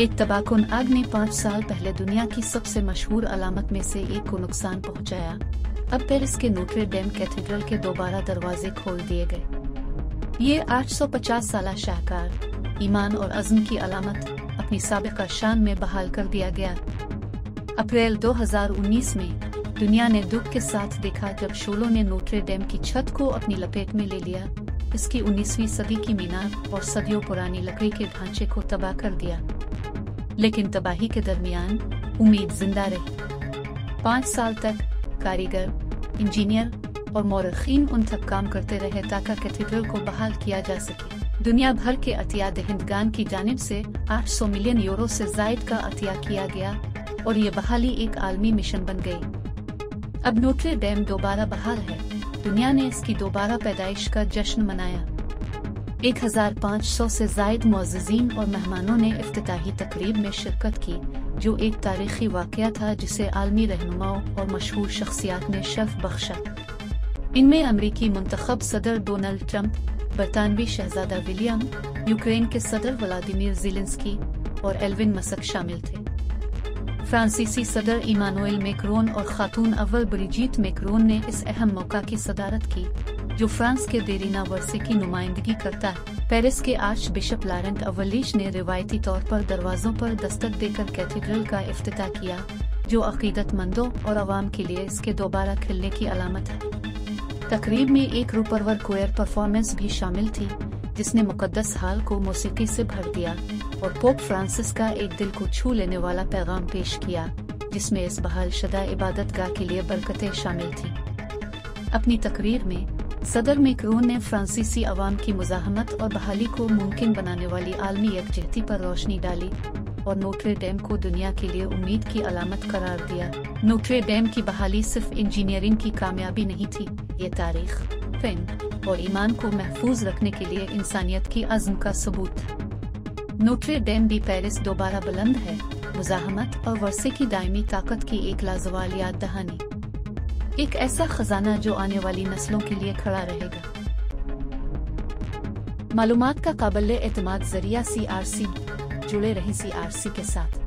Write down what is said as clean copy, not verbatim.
एक तबाहकुन आग ने 5 साल पहले दुनिया की सबसे मशहूर अलामत में से एक को नुकसान पहुंचाया। अब पेरिस के नोट्रे डेम कैथेड्रल के दोबारा दरवाजे खोल दिए गए। ये 850 साला शाहकार ईमान और अज़्म की अलामत अपनी साबिक़ा शान में बहाल कर दिया गया। अप्रैल 2019 में दुनिया ने दुख के साथ देखा जब शोलों ने नोट्रे डेम की छत को अपनी लपेट में ले लिया। इसकी 19वीं सदी की मीनार और सदियों पुरानी लकड़ी के ढांचे को तबाह कर दिया। लेकिन तबाही के दरमियान उम्मीद जिंदा रही। 5 साल तक कारीगर, इंजीनियर और मौरखीन उन तक काम करते रहे ताकि कैथेड्रल को बहाल किया जा सके। दुनिया भर के अतिया दहिंदगान की जानिब से 800 मिलियन यूरो से ज़ायद का अतिया किया गया और ये बहाली एक आलमी मिशन बन गई। अब नोट्रे डेम दोबारा बहाल है। दुनिया ने इसकी दोबारा पैदाइश का जश्न मनाया। 1500 से ज़ायद मुअज़्ज़िज़ीन और मेहमानों ने इफ्तिताही तकरीब में शिरकत की, जो एक तारीखी वाक़या था जिसे आलमी रहनुमाओं और मशहूर शख्सियात ने शर्फ बख्शा। इनमें अमरीकी मुंतखब सदर डोनाल्ड ट्रंप, बरतानवी शहजादा विलियम, यूक्रेन के सदर व्लादिमीर ज़ेलेंस्की और एल्विन मस्क शामिल थे। फ्रांसीसी सदर इमानुएल मैक्रोन और खातून अव्वल ब्रिजिट मैक्रोन ने इस अहम मौका की सदारत की, जो फ्रांस के देरीना वर्षे की नुमाइंदगी करता है। पेरिस के आर्च बिशप लारेंट अवलीश ने रिवायती तौर पर दरवाजों पर दस्तक देकर कैथेड्रल का इफ्तिताह किया, जो अकीदतमंदों और अवाम के लिए इसके दोबारा खिलने की अलामत है। तकरीब में एक रूपरवर कोयर परफॉर्मेंस भी शामिल थी, जिसने मुकद्दस हाल को मौसीकी से भर दिया और पोप फ्रांसिस का एक दिल को छू लेने वाला पैगाम पेश किया, जिसमें इस बहाल शुदा इबादतगाह के लिए बरकतें शामिल थीं। अपनी तकरीर में सदर मैक्रोन ने फ्रांसीसी अवाम की मुज़ाहमत और बहाली को मुमकिन बनाने वाली आलमी यकजहती पर रोशनी डाली और नोट्रे डेम को दुनिया के लिए उम्मीद की अलामत करार दिया। नोट्रे डेम की बहाली सिर्फ इंजीनियरिंग की कामयाबी नहीं थी, ये तारीख, फ़न और ईमान को महफूज रखने के लिए इंसानियत की अज़्म का सबूत था। नोट्रे डेम दी पेरिस दोबारा बुलंद है, मुज़ाहमत और वर्षे की दायमी ताकत की एक लाजवाल याद दहानी, एक ऐसा खजाना जो आने वाली नस्लों के लिए खड़ा रहेगा। मालूमात का काबिल एतमाद ज़रिया CRC, जुड़े रहें CRC के साथ।